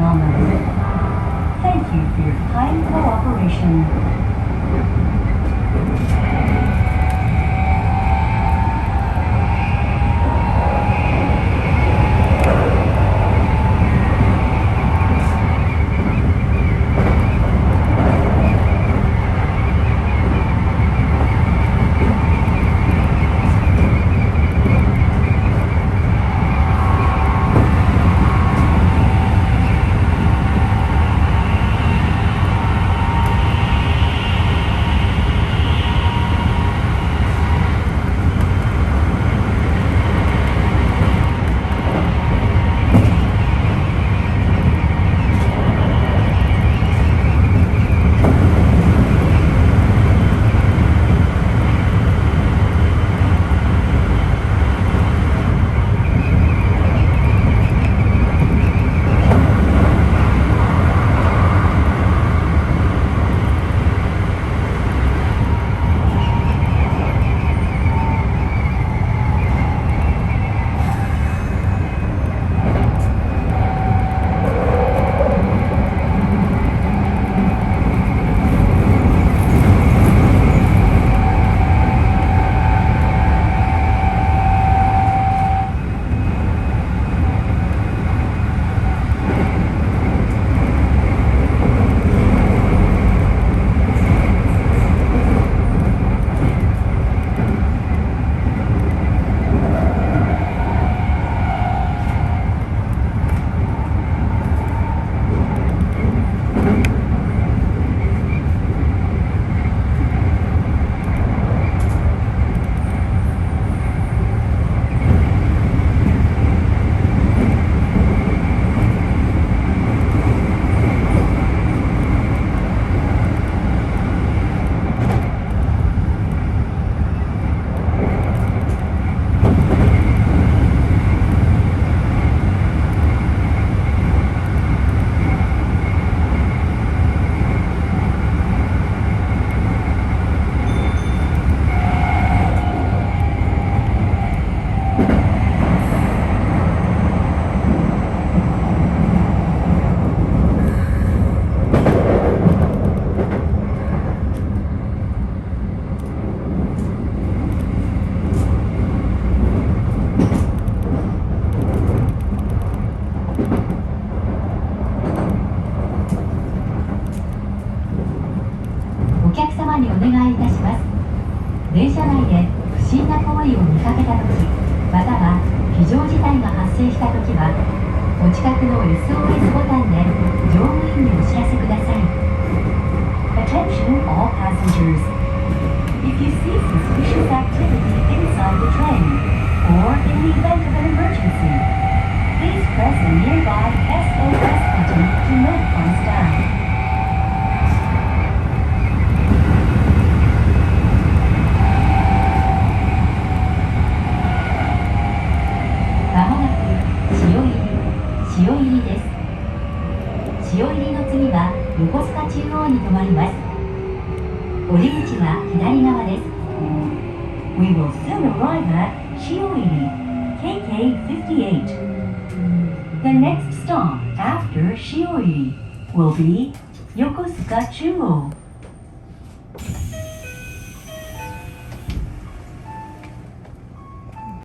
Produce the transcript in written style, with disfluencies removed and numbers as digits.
gentlemen. Thank you for your kind cooperation. お客様にお願いいたします。電車内で不審な行為を見かけたとき、または非常事態が発生したときは、お近くの SOS ボタンで乗務員にお知らせください。Attention all passengers. If you see suspicious activity inside the train, or in the event of an emergency, please press the nearby SOS button to notify staff. 潮入りです。潮入りの次は横須賀中央に停まります。降り口は左側です。We will soon arrive at Shioiri, KK58. The next stop after Shioiri will be Yokosuka Chuo.